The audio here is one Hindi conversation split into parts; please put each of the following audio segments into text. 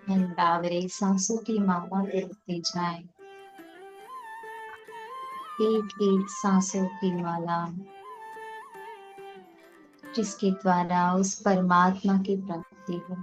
बावरे सांसों की माला देखते जाएं, एक एक सांसों की माला जिसके द्वारा उस परमात्मा की प्राप्ति हो।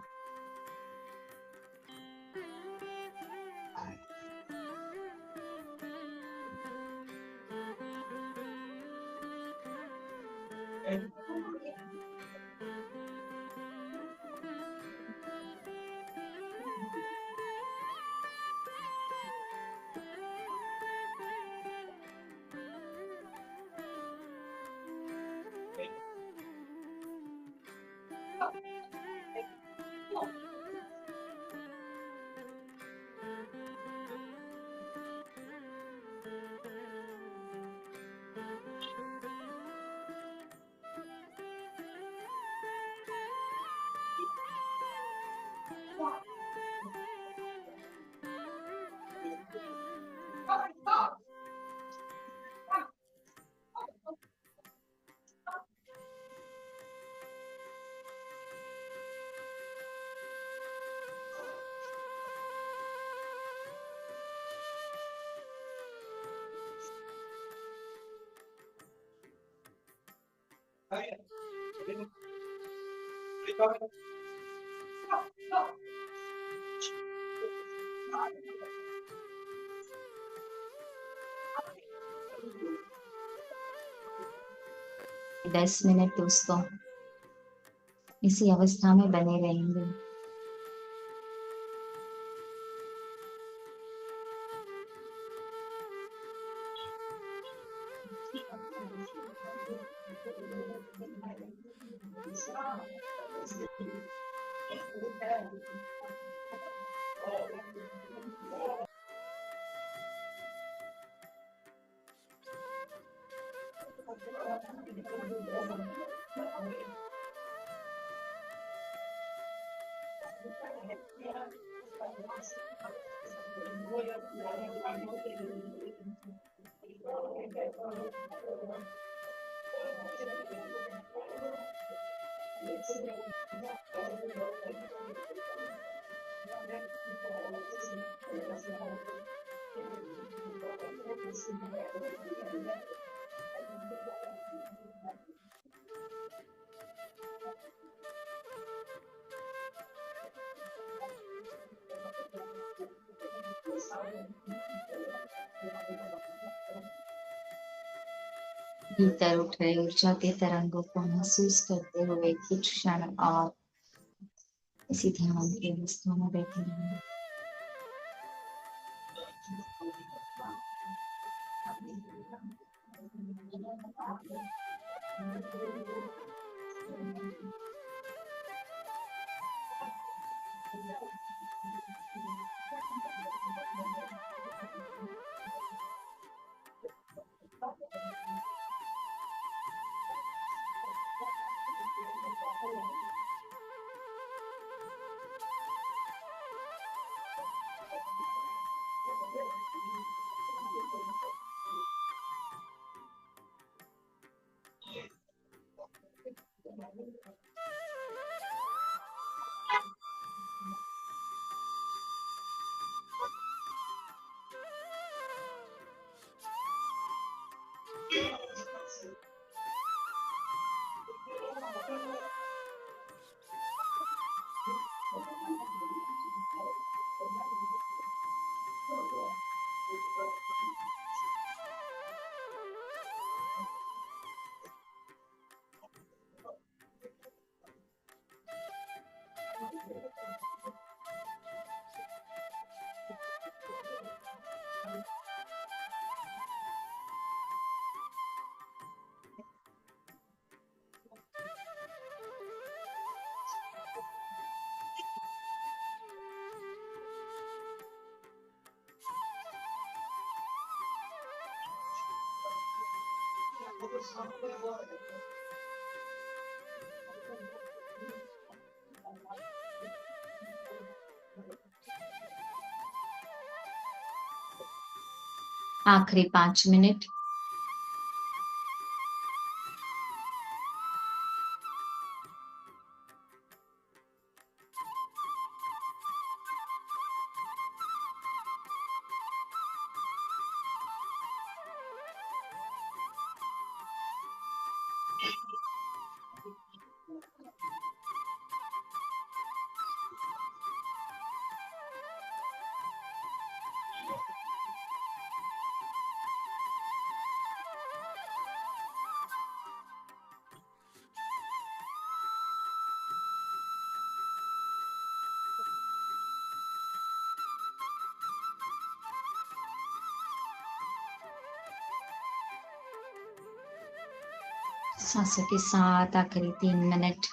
दस मिनट दोस्तों इसी अवस्था में बने रहेंगे। भीतर उठ रहे ऊर्जा के तरंगों को महसूस करते हुए कुछ क्षण और इसी ध्यान की अवस्था में बैठे रहेंगे। आखिरी 5 मिनट। सांसों के साथ आखिरी 3 मिनट।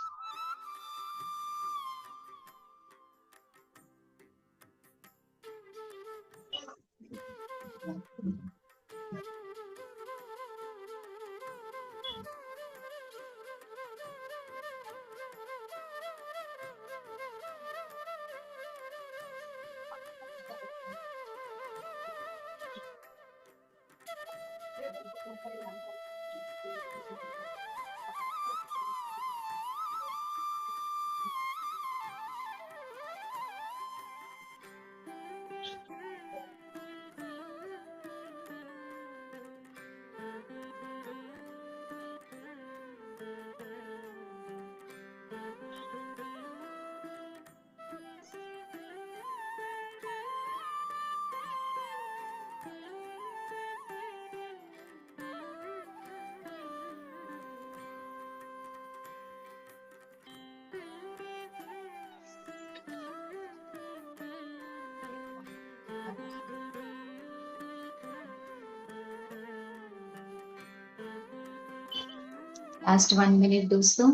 लास्ट 1 मिनट दोस्तों।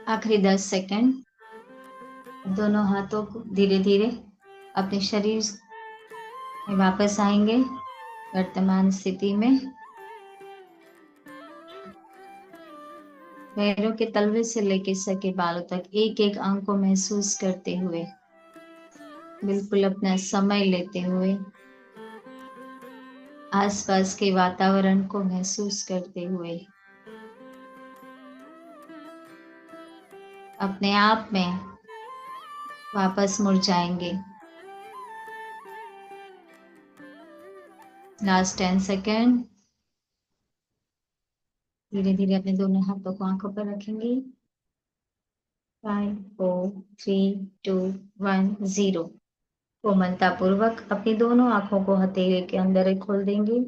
आखिरी 10 सेकंड। दोनों हाथों को धीरे धीरे अपने शरीर में वापस आएंगे वर्तमान स्थिति में। पैरों के तलवे से लेकर सर के बालों तक एक एक अंग को महसूस करते हुए, बिल्कुल अपना समय लेते हुए, आसपास के वातावरण को महसूस करते हुए अपने आप में वापस मुड़ जाएंगे। Last 10 second. धीरे धीरे अपने दोनों हाथों को आंखों पर रखेंगे। 5 4 3 2 1 0। कोमलता पूर्वक अपनी दोनों आंखों को हथेली के अंदर खोल देंगे।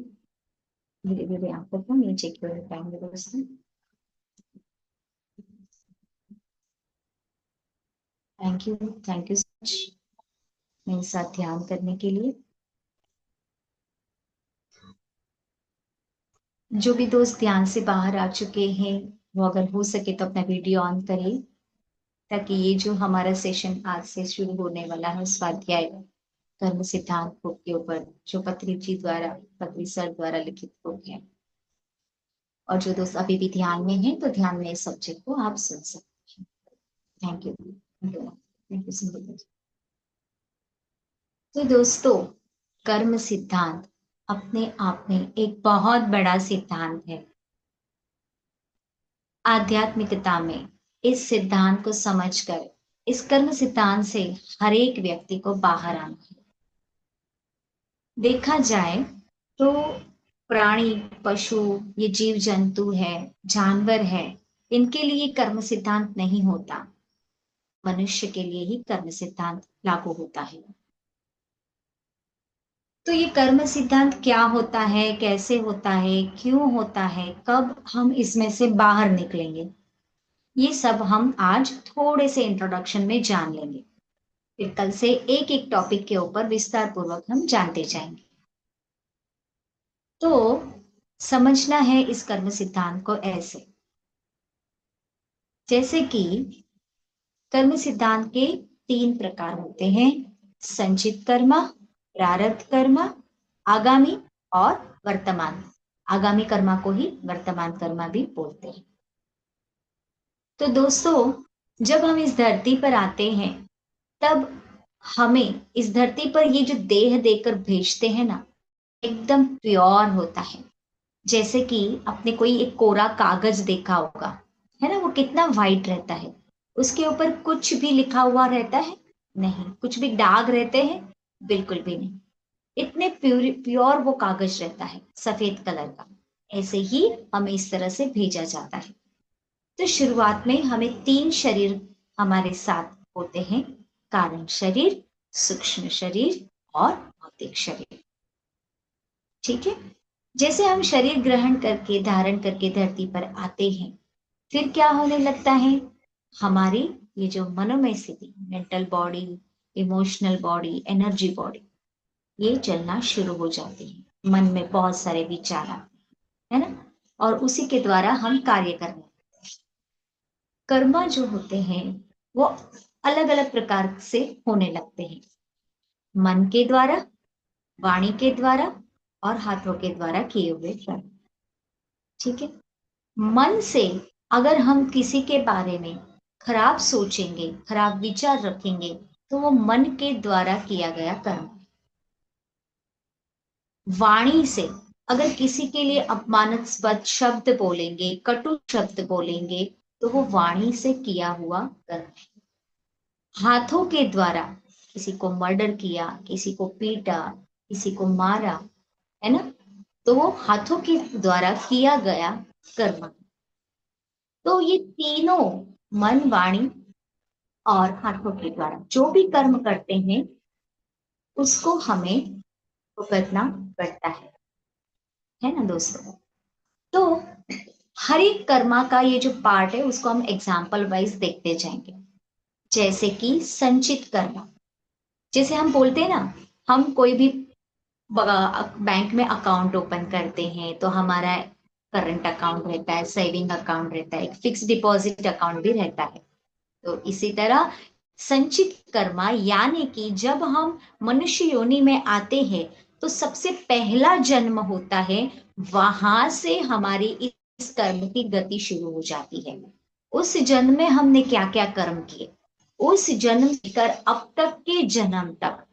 धीरे धीरे आंखों को नीचे की ओर उठाएंगे दोस्तों। थैंक यू सो मच मेरे साथ ध्यान करने के लिए। जो भी दोस्त ध्यान से बाहर आ चुके हैं वो अगर हो सके तो अपना वीडियो ऑन करें, ताकि ये जो हमारा सेशन आज से शुरू होने वाला है स्वाध्याय कर्म सिद्धांत बुक के ऊपर, जो पत्री सर द्वारा लिखित बुक है, और जो दोस्त अभी भी ध्यान में है तो ध्यान में इस सब्जेक्ट को आप सुन सकते हैं। Thank you so much. तो दोस्तों, कर्म सिद्धांत अपने आप में एक बहुत बड़ा सिद्धांत है। आध्यात्मिकता में इस सिद्धांत को समझकर इस कर्म सिद्धांत से हर एक व्यक्ति को बाहर आना है। देखा जाए तो प्राणी, पशु, ये जीव जंतु है, जानवर है, इनके लिए कर्म सिद्धांत नहीं होता। मनुष्य के लिए ही कर्म सिद्धांत लागू होता है। तो ये कर्म सिद्धांत क्या होता है, कैसे होता है, क्यों होता है, कब हम इसमें से बाहर निकलेंगे, ये सब हम आज थोड़े से इंट्रोडक्शन में जान लेंगे। फिर कल से एक एक टॉपिक के ऊपर विस्तार पूर्वक हम जानते जाएंगे। तो समझना है इस कर्म सिद्धांत को ऐसे, जैसे कि कर्म सिद्धांत के 3 प्रकार होते हैं: संचित कर्म, प्रारब्ध कर्म, आगामी और वर्तमान। आगामी कर्मा को ही वर्तमान कर्मा भी बोलते हैं। तो दोस्तों, जब हम इस धरती पर आते हैं तब हमें इस धरती पर ये जो देह देकर भेजते हैं ना, एकदम प्योर होता है। जैसे कि आपने कोई एक कोरा कागज देखा होगा, है ना, वो कितना वाइट रहता है, उसके ऊपर कुछ भी लिखा हुआ रहता है? नहीं। कुछ भी दाग रहते हैं? बिल्कुल भी नहीं। इतने प्योर वो कागज रहता है, सफेद कलर का। ऐसे ही हमें इस तरह से भेजा जाता है। तो शुरुआत में हमें 3 शरीर हमारे साथ होते हैं: कारण शरीर, सूक्ष्म शरीर और भौतिक शरीर। ठीक है। जैसे हम शरीर ग्रहण करके धारण करके धरती पर आते हैं, फिर क्या होने लगता है? हमारी ये जो मनोमय स्थिति, mental body, emotional body, energy body, ये चलना शुरू हो जाती है। मन में बहुत सारे विचार आते हैं, है ना, और उसी के द्वारा हम कार्य करने लगते हैं। कर्म जो होते हैं वो अलग अलग प्रकार से होने लगते हैं: मन के द्वारा, वाणी के द्वारा और हाथों के द्वारा किए हुए कर्म। ठीक है। मन से अगर हम किसी के बारे में खराब सोचेंगे, खराब विचार रखेंगे, तो वो मन के द्वारा किया गया कर्म है। वाणी से अगर किसी के लिए अपमानास्पद शब्द बोलेंगे, कटु शब्द बोलेंगे, तो वो वाणी से किया हुआ कर्म है। हाथों के द्वारा किसी को मर्डर किया, किसी को पीटा, किसी को मारा, है ना, तो वो हाथों के द्वारा किया गया कर्म है। तो ये तीनों, मन, वाणी और हाथों के द्वारा जो भी कर्म करते हैं, उसको हमें भुगतना पड़ता है ना दोस्तों। तो हर एक कर्मा का ये जो पार्ट है उसको हम एग्जाम्पल वाइज देखते जाएंगे। जैसे कि संचित कर्मा। जैसे हम बोलते हैं ना, हम कोई भी बैंक में अकाउंट ओपन करते हैं तो हमारा करंट अकाउंट रहता है, सेविंग अकाउंट रहता है, एक फिक्स डिपॉजिट अकाउंट भी रहता है। तो इसी तरह संचित कर्मा, यानी कि जब हम मनुष्य योनि में आते हैं तो सबसे पहला जन्म होता है, वहां से हमारी इस कर्म की गति शुरू हो जाती है। उस जन्म में हमने क्या क्या कर्म किए, उस जन्म से लेकर अब तक के जन्म तक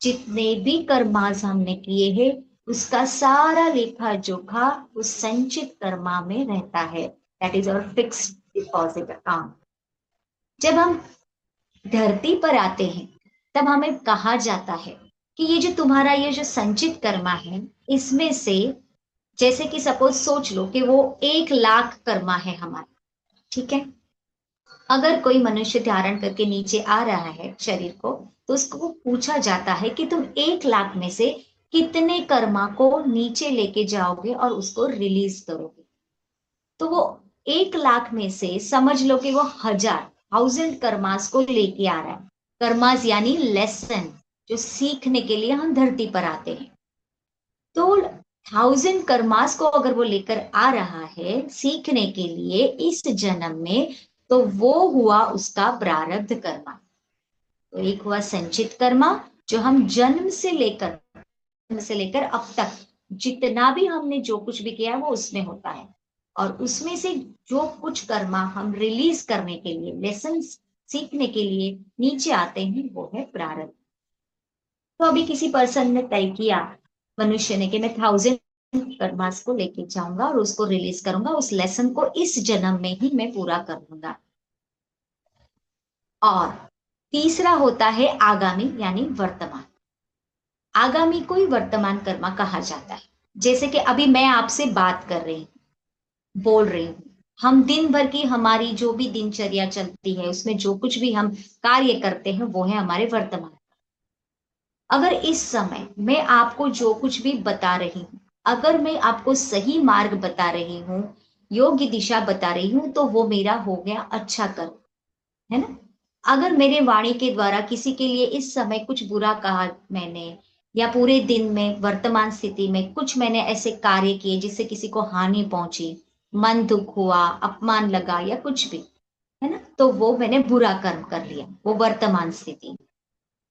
जितने भी कर्मास हमने किए हैं, उसका सारा लेखा जोखा उस संचित कर्मा में रहता है। That is our fixed deposit account. जब हम धरती पर आते हैं तब हमें कहा जाता है कि ये जो तुम्हारा ये जो संचित कर्मा है, इसमें से जैसे कि सपोज सोच लो कि वो 1 लाख कर्मा है हमारा। ठीक है। अगर कोई मनुष्य धारण करके नीचे आ रहा है शरीर को, तो उसको पूछा जाता है कि तुम 1 लाख में से कितने कर्मा को नीचे लेके जाओगे और उसको रिलीज करोगे। तो वो 1 लाख में से समझ लो कि वो 1000 कर्मास को लेके आ रहा है। कर्मास यानी लेसन, जो सीखने के लिए हम धरती पर आते हैं। तो 1000 कर्मास को अगर वो लेकर आ रहा है सीखने के लिए इस जन्म में, तो वो हुआ उसका प्रारब्ध कर्मा। तो एक हुआ संचित कर्मा, जो हम जन्म से लेकर अब तक जितना भी हमने जो कुछ भी किया है वो उसमें होता है। और उसमें से जो कुछ कर्मा हम रिलीज करने के लिए, लेसन सीखने के लिए नीचे आते हैं, वो है प्रारब्ध। तो अभी किसी पर्सन ने तय किया, मनुष्य ने, कि मैं 1000 कर्मास को लेके जाऊंगा और उसको रिलीज करूंगा, उस लेसन को इस जन्म में ही मैं पूरा कर लूंगा। और तीसरा होता है आगामी यानी वर्तमान। आगामी को ही वर्तमान कर्मा कहा जाता है। जैसे कि अभी मैं आपसे बात कर रही हूँ, बोल रही हूँ, हम दिन भर की हमारी जो भी दिनचर्या चलती है उसमें जो कुछ भी हम कार्य करते हैं वो है हमारे वर्तमान। अगर इस समय मैं आपको जो कुछ भी बता रही हूँ, अगर मैं आपको सही मार्ग बता रही हूँ, योग्य दिशा बता रही हूँ, तो वो मेरा हो गया अच्छा कर्म, है ना। अगर मेरे वाणी के द्वारा किसी के लिए इस समय कुछ बुरा कहा मैंने, या पूरे दिन में वर्तमान स्थिति में कुछ मैंने ऐसे कार्य किए जिससे किसी को हानि पहुंची, मन दुख हुआ, अपमान लगा या कुछ भी, है ना, तो वो मैंने बुरा कर्म कर लिया, वो वर्तमान स्थिति।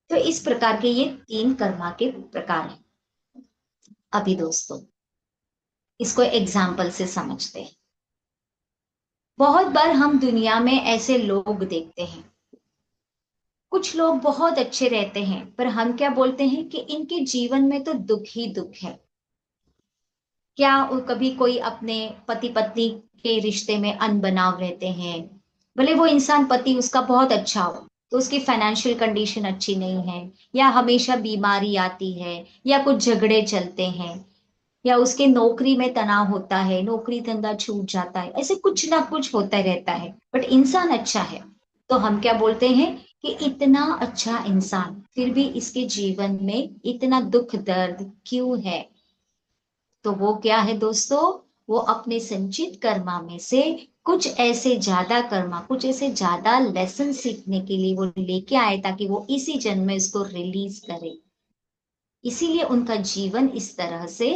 तो इस प्रकार के ये 3 कर्मा के प्रकार हैं। अभी दोस्तों इसको एग्जाम्पल से समझते हैं। बहुत बार हम दुनिया में ऐसे लोग देखते हैं, कुछ लोग बहुत अच्छे रहते हैं, पर हम क्या बोलते हैं कि इनके जीवन में तो दुख ही दुख है। क्या कभी कोई अपने पति पत्नी के रिश्ते में अनबनाव रहते हैं, भले वो इंसान पति उसका बहुत अच्छा हो, तो उसकी फाइनेंशियल कंडीशन अच्छी नहीं है, या हमेशा बीमारी आती है, या कुछ झगड़े चलते हैं, या उसके नौकरी में तनाव होता है, नौकरी धंधा छूट जाता है, ऐसे कुछ ना कुछ होता रहता है, बट इंसान अच्छा है, तो हम क्या बोलते हैं कि इतना अच्छा इंसान फिर भी इसके जीवन में इतना दुख दर्द क्यों है। तो वो क्या है दोस्तों, वो अपने संचित कर्मा में से कुछ ऐसे ज्यादा कर्मा, कुछ ऐसे ज्यादा लेसन सीखने के लिए वो लेके आए, ताकि वो इसी जन्म में इसको रिलीज करे। इसीलिए उनका जीवन इस तरह से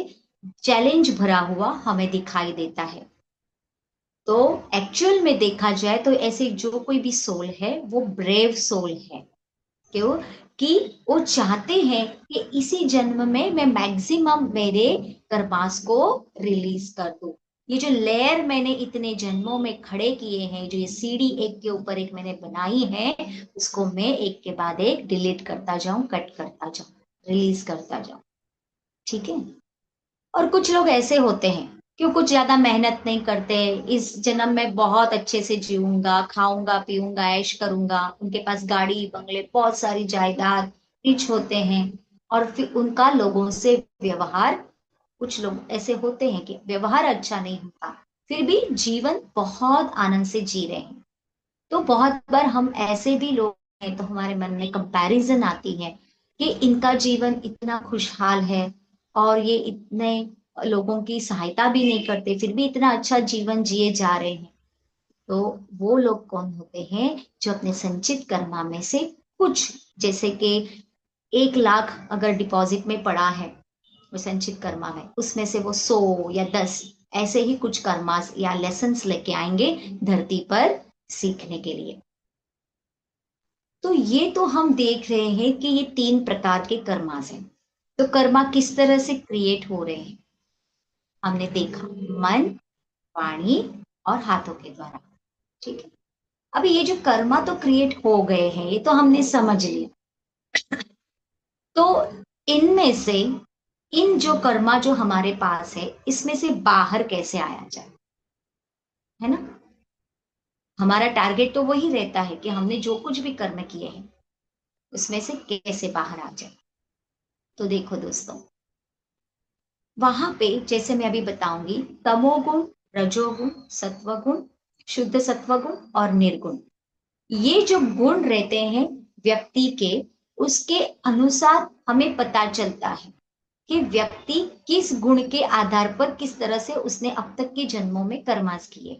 चैलेंज भरा हुआ हमें दिखाई देता है। तो एक्चुअल में देखा जाए तो ऐसे जो कोई भी सोल है वो ब्रेव सोल है। क्यों? कि वो चाहते हैं कि इसी जन्म में मैं मैक्सिमम मेरे कर्मास को रिलीज कर दूं। ये जो लेयर मैंने इतने जन्मों में खड़े किए हैं, जो ये सीढ़ी एक के ऊपर एक मैंने बनाई है, उसको मैं एक के बाद एक डिलीट करता जाऊं, कट करता जाऊं, रिलीज करता जाऊं। ठीक है। और कुछ लोग ऐसे होते हैं कि वो कुछ ज्यादा मेहनत नहीं करते, इस जन्म में बहुत अच्छे से जीऊंगा, खाऊंगा पीऊंगा ऐश करूंगा, उनके पास गाड़ी बंगले बहुत सारी जायदाद, रिच होते हैं, और फिर उनका लोगों से व्यवहार, कुछ लोग ऐसे होते हैं कि व्यवहार अच्छा नहीं होता, फिर भी जीवन बहुत आनंद से जी रहे हैं। तो बहुत बार हम ऐसे भी लोग हैं, तो हमारे मन में कंपैरिजन आती है कि इनका जीवन इतना खुशहाल है, और ये इतने लोगों की सहायता भी नहीं करते, फिर भी इतना अच्छा जीवन जिए जा रहे हैं। तो वो लोग कौन होते हैं, जो अपने संचित कर्मा में से कुछ, जैसे कि 1 लाख अगर डिपॉजिट में पड़ा है, वो संचित कर्मा में, उसमें से वो 100 या 10 ऐसे ही कुछ कर्मास या लेसन्स लेके आएंगे धरती पर सीखने के लिए। तो ये तो हम देख रहे हैं कि ये 3 प्रकार के कर्मास हैं। तो कर्मा किस तरह से क्रिएट हो रहे हैं, हमने देखा, मन, वाणी और हाथों के द्वारा। ठीक है। अभी ये जो कर्मा तो क्रिएट हो गए हैं, ये तो हमने समझ लिया। तो इनमें से, इन जो कर्मा जो हमारे पास है, इसमें से बाहर कैसे आया जाए, है ना। हमारा टारगेट तो वही रहता है कि हमने जो कुछ भी कर्म किए हैं, उसमें से कैसे बाहर आ जाए। तो देखो दोस्तों, वहां पे जैसे मैं अभी बताऊंगी, तमोगुण, रजोगुण, सत्वगुण, शुद्ध सत्वगुण और निर्गुण, ये जो गुण रहते हैं व्यक्ति के, उसके अनुसार हमें पता चलता है कि व्यक्ति किस गुण के आधार पर किस तरह से उसने अब तक के जन्मों में कर्मास किए।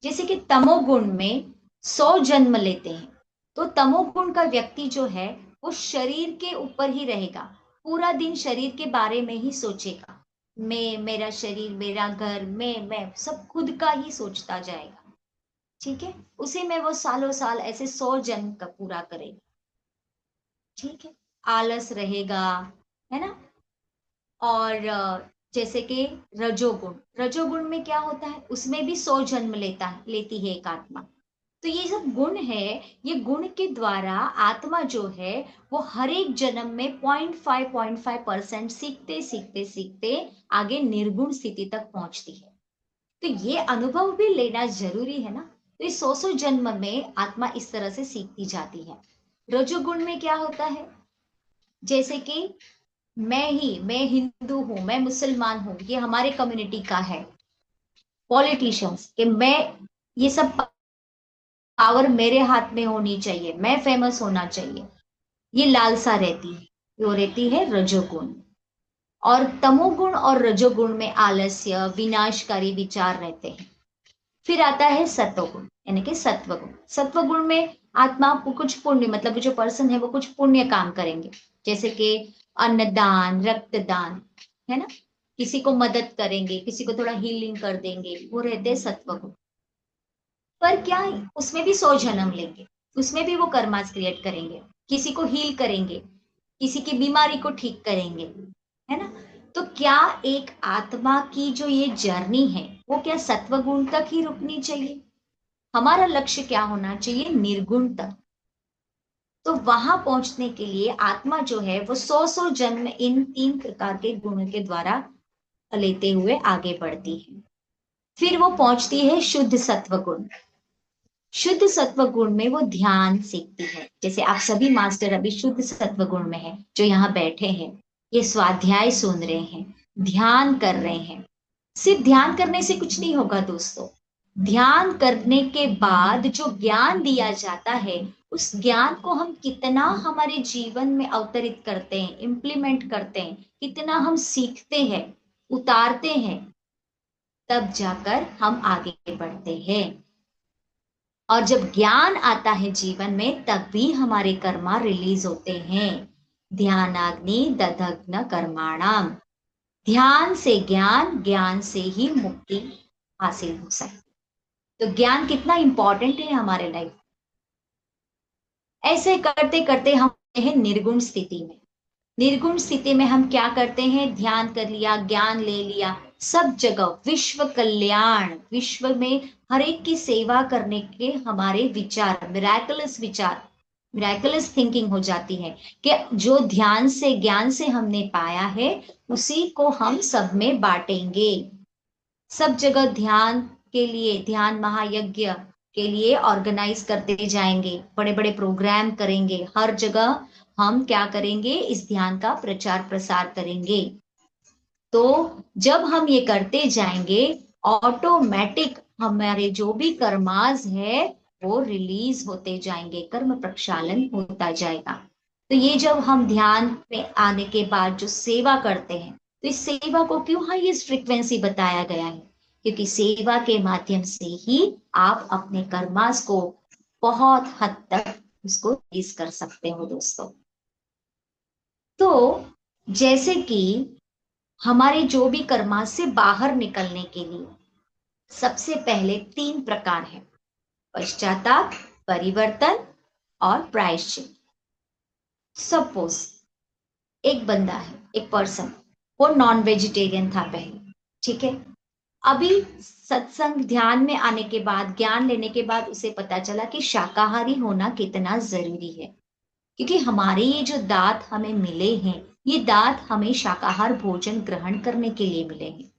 जैसे कि तमोगुण में 100 जन्म लेते हैं, तो तमोगुण का व्यक्ति जो है, वो शरीर के ऊपर ही रहेगा, पूरा दिन शरीर के बारे में ही सोचेगा। मैं, मेरा शरीर, मेरा घर, मैं सब खुद का ही सोचता जाएगा। ठीक है। उसी में वो सालों साल ऐसे 100 जन्म का पूरा करेगा। ठीक है। आलस रहेगा, है ना। और जैसे कि रजोगुण, रजोगुण में क्या होता है, उसमें भी 100 जन्म लेती है एक आत्मा। तो ये सब गुण है, ये गुण के द्वारा आत्मा जो है, वो हर एक जन्म में 0.5 सीखते सीखते सीखते आगे निर्गुण स्थिति तक पहुंचती है। तो ये अनुभव भी लेना जरूरी है ना। तो इस 100 जन्म में आत्मा इस तरह से सीखती जाती है। रजोगुण में क्या होता है, जैसे कि मैं हिंदू हूं, मैं मुसलमान हूं, ये हमारे कम्युनिटी का है, पॉलिटिशियंस, कि मैं, ये सब पावर मेरे हाथ में होनी चाहिए, मैं फेमस होना चाहिए, ये लालसा रहती है, वो रहती है रजोगुण। और तमोगुण और रजोगुण में आलस्य, विनाशकारी विचार रहते हैं। फिर आता है सत्वगुण, यानी कि सत्वगुण। सत्वगुण में आत्मा को कुछ पुण्य, मतलब जो पर्सन है वो कुछ पुण्य काम करेंगे, जैसे कि अन्नदान, रक्तदान, है ना, किसी को मदद करेंगे, किसी को थोड़ा हीलिंग कर देंगे, वो रहते हैं सत्वगुण। पर क्या, उसमें भी 100 जन्म लेंगे, उसमें भी वो कर्मास क्रिएट करेंगे, किसी को हील करेंगे, किसी की बीमारी को ठीक करेंगे, है ना। तो क्या एक आत्मा की जो ये जर्नी है, वो क्या सत्वगुण तक ही रुकनी चाहिए? हमारा लक्ष्य क्या होना चाहिए? निर्गुण तक। तो वहां पहुंचने के लिए आत्मा जो है, वो 100 जन्म इन 3 प्रकार के गुणों के द्वारा लेते हुए आगे बढ़ती है। फिर वो पहुंचती है शुद्ध सत्व गुण। शुद्ध सत्व गुण में वो ध्यान सीखती है। जैसे आप सभी मास्टर अभी शुद्ध सत्व गुण में है, जो यहाँ बैठे हैं, ये स्वाध्याय सुन रहे हैं, ध्यान कर रहे हैं। सिर्फ ध्यान करने से कुछ नहीं होगा दोस्तों। ध्यान करने के बाद जो ज्ञान दिया जाता है, उस ज्ञान को हम कितना हमारे जीवन में अवतरित करते हैं, इम्प्लीमेंट करते हैं, कितना हम सीखते हैं, उतारते हैं, तब जाकर हम आगे बढ़ते हैं। और जब ज्ञान आता है जीवन में, तब भी हमारे कर्मा रिलीज होते हैं। ध्यानाग्नि ददग्न कर्माणाम। ध्यान से ज्ञान, ज्ञान से ही मुक्ति हासिल हो सकती। तो ज्ञान कितना इंपॉर्टेंट है हमारे लाइफ। ऐसे करते करते हम हैं निर्गुण स्थिति में। निर्गुण स्थिति में हम क्या करते हैं, ध्यान कर लिया, ज्ञान ले लिया, सब जगह विश्व कल्याण, विश्व में हर एक की सेवा करने के हमारे विचार, मिराकुलस थिंकिंग हो जाती है कि जो ध्यान से ज्ञान से हमने पाया है, उसी को हम सब में बांटेंगे। सब जगह ध्यान के लिए, ध्यान महायज्ञ के लिए ऑर्गेनाइज करते जाएंगे, बड़े बड़े प्रोग्राम करेंगे, हर जगह हम क्या करेंगे, इस ध्यान का प्रचार प्रसार करेंगे। तो जब हम ये करते जाएंगे, ऑटोमेटिक हमारे जो भी कर्मास है वो रिलीज होते जाएंगे, कर्म प्रक्षालन होता जाएगा। तो ये जब हम ध्यान में आने के बाद जो सेवा करते हैं, तो इस सेवा को क्यों हाईएस्ट फ्रीक्वेंसी बताया गया है, क्योंकि सेवा के माध्यम से ही आप अपने कर्मास को बहुत हद तक उसको रिलीज कर सकते हो दोस्तों। तो जैसे कि हमारे जो भी कर्मास से बाहर निकलने के लिए सबसे पहले 3 प्रकार है, पश्चाताप, परिवर्तन और प्रायश्चित। सपोज एक बंदा है, एक पर्सन, वो नॉन वेजिटेरियन था पहले, ठीक है। अभी सत्संग ध्यान में आने के बाद, ज्ञान लेने के बाद उसे पता चला कि शाकाहारी होना कितना जरूरी है, क्योंकि हमारे ये जो दांत हमें मिले हैं, ये दांत हमें शाकाहार भोजन ग्रहण करने के लिए मिले हैं।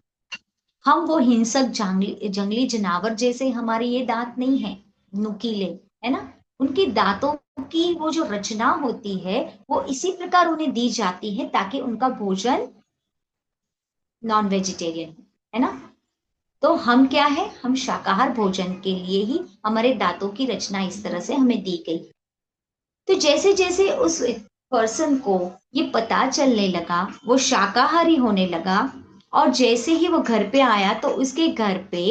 हम वो हिंसक जंगली जानवर जैसे हमारे ये दांत नहीं है, नुकीले, है ना। उनके दांतों की वो जो रचना होती है, वो इसी प्रकार उन्हें दी जाती है ताकि उनका भोजन नॉन वेजिटेरियन है ना। तो हम क्या है, हम शाकाहार भोजन के लिए ही हमारे दांतों की रचना इस तरह से हमें दी गई। तो जैसे जैसे उस पर्सन को ये पता चलने लगा, वो शाकाहारी होने लगा, और जैसे ही वो घर पे आया तो उसके घर पे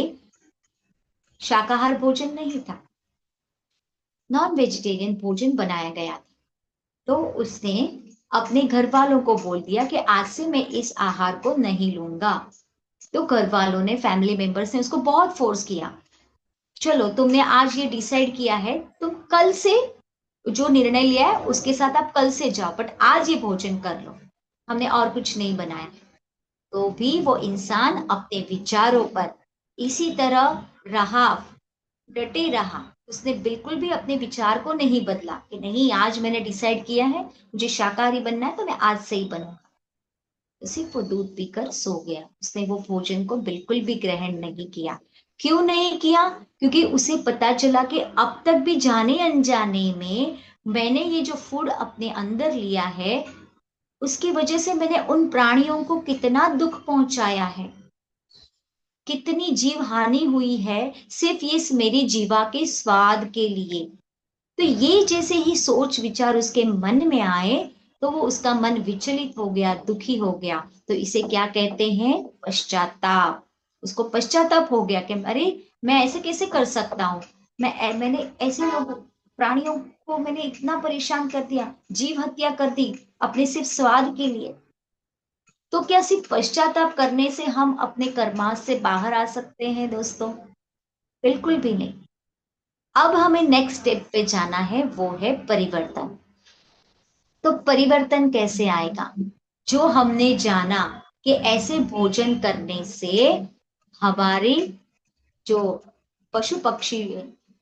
शाकाहार भोजन नहीं था, नॉन वेजिटेरियन भोजन बनाया गया था। तो उसने अपने घर वालों को बोल दिया कि आज से मैं इस आहार को नहीं लूंगा। तो घर वालों ने, फैमिली मेंबर्स ने उसको बहुत फोर्स किया, चलो तुमने आज ये डिसाइड किया है, तुम कल से जो निर्णय लिया है उसके साथ आप कल से जाओ, बट आज ये भोजन कर लो, हमने और कुछ नहीं बनाया। तो भी वो इंसान अपने विचारों पर इसी तरह रहा, डटे रहा। उसने बिल्कुल भी अपने विचार को नहीं बदला कि नहीं, आज मैंने डिसाइड किया है मुझे शाकाहारी बनना है, तो मैं आज से ही बनूंगा। तो सिर्फ वो दूध पीकर सो गया, उसने वो भोजन को बिल्कुल भी ग्रहण नहीं किया। क्यों नहीं किया, क्योंकि उसे पता चला कि अब तक भी जाने अनजाने में मैंने ये जो फूड अपने अंदर लिया है, उसकी वजह से मैंने उन प्राणियों को कितना दुख पहुंचाया है, कितनी जीव हानि हुई है, सिर्फ ये मेरी जीवा के स्वाद के लिए। तो ये जैसे ही सोच विचार उसके मन में आए, तो वो उसका मन विचलित हो गया, दुखी हो गया। तो इसे क्या कहते हैं, पश्चाताप। उसको पश्चाताप हो गया कि अरे मैं ऐसे कैसे कर सकता हूँ, मैंने ऐसे लोग, प्राणियों को मैंने इतना परेशान कर दिया, जीव हत्या कर दी अपने सिर्फ स्वाद के लिए। तो क्या सिर्फ पश्चाताप करने से हम अपने कर्मास से बाहर आ सकते हैं दोस्तों? बिल्कुल भी नहीं। अब हमें नेक्स्ट स्टेप पे जाना है, वो है परिवर्तन। तो परिवर्तन कैसे आएगा? जो हमने जाना कि ऐसे भोजन करने से हमारे जो पशु पक्षी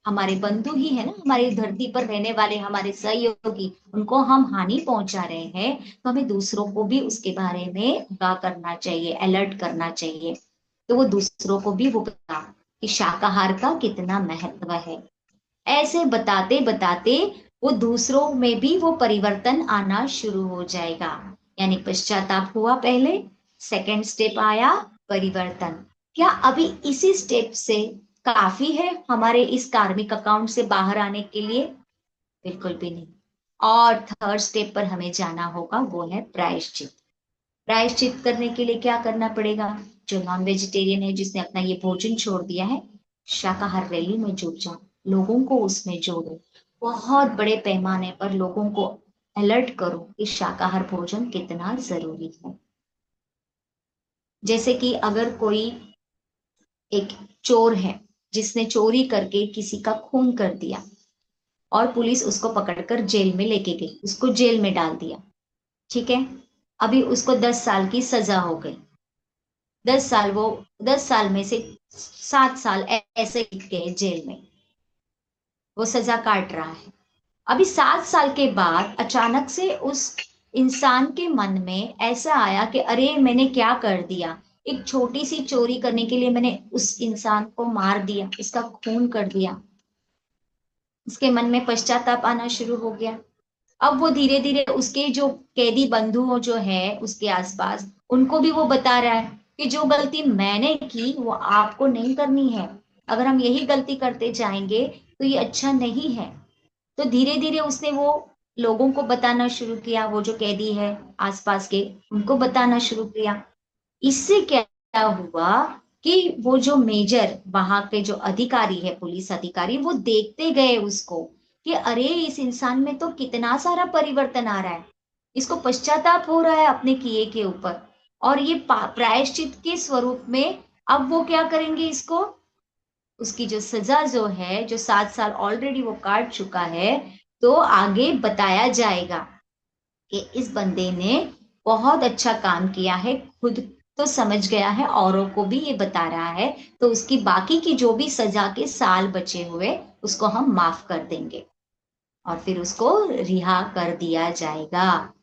हमारे बंधु ही है ना, हमारी धरती पर रहने वाले हमारे सहयोगी, उनको हम हानि पहुंचा रहे हैं, तो हमें दूसरों को भी उसके बारे में आगाह करना चाहिए, अलर्ट करना चाहिए। तो वो दूसरों को भी वो बता कि शाकाहार का कितना महत्व है। ऐसे बताते बताते वो दूसरों में भी वो परिवर्तन आना शुरू हो जाएगा। यानी पश्चाताप हुआ पहले, सेकंड स्टेप आया परिवर्तन। क्या अभी इसी स्टेप से काफी है हमारे इस कार्मिक अकाउंट से बाहर आने के लिए? बिल्कुल भी नहीं। और थर्ड स्टेप पर हमें जाना होगा, वो है प्रायश्चित। प्रायश्चित करने के लिए क्या करना पड़ेगा? जो नॉन वेजिटेरियन है, जिसने अपना ये भोजन छोड़ दिया है, शाकाहार रैली में जुट जाओ, लोगों को उसमें जोड़ो, बहुत बड़े पैमाने पर लोगों को अलर्ट करो कि शाकाहार भोजन कितना जरूरी है। जैसे कि अगर कोई एक चोर है, जिसने चोरी करके किसी का खून कर दिया, और पुलिस उसको पकड़कर जेल में लेके गई, उसको जेल में डाल दिया, ठीक है। अभी उसको 10 साल की सजा हो गई। 10 साल वो, 10 साल में से 7 साल ऐसे ही गए जेल में, वो सजा काट रहा है। अभी 7 साल के बाद अचानक से उस इंसान के मन में ऐसा आया कि अरे मैंने क्या कर दिया, एक छोटी सी चोरी करने के लिए मैंने उस इंसान को मार दिया, इसका खून कर दिया। उसके मन में पश्चाताप आना शुरू हो गया। अब वो धीरे धीरे उसके जो कैदी बंधु जो है उसके आसपास, उनको भी वो बता रहा है कि जो गलती मैंने की वो आपको नहीं करनी है। अगर हम यही गलती करते जाएंगे तो ये अच्छा नहीं है। तो धीरे धीरे उसने वो लोगों को बताना शुरू किया, वो जो कैदी है आसपास के, उनको बताना शुरू किया। इससे क्या हुआ कि वो जो मेजर वहां के जो अधिकारी है, पुलिस अधिकारी, वो देखते गए उसको कि अरे इस इंसान में तो कितना सारा परिवर्तन आ रहा है, इसको पश्चाताप हो रहा है अपने किए के ऊपर, और ये प्रायश्चित के स्वरूप में अब वो क्या करेंगे इसको, उसकी जो सजा जो है, जो 7 साल ऑलरेडी वो काट चुका है, तो आगे बताया जाएगा कि इस बंदे ने बहुत अच्छा काम किया है, खुद तो समझ गया है, औरों को भी ये बता रहा है, तो उसकी बाकी की जो भी सजा के साल बचे हुए उसको हम माफ कर देंगे और फिर उसको रिहा कर दिया जाएगा।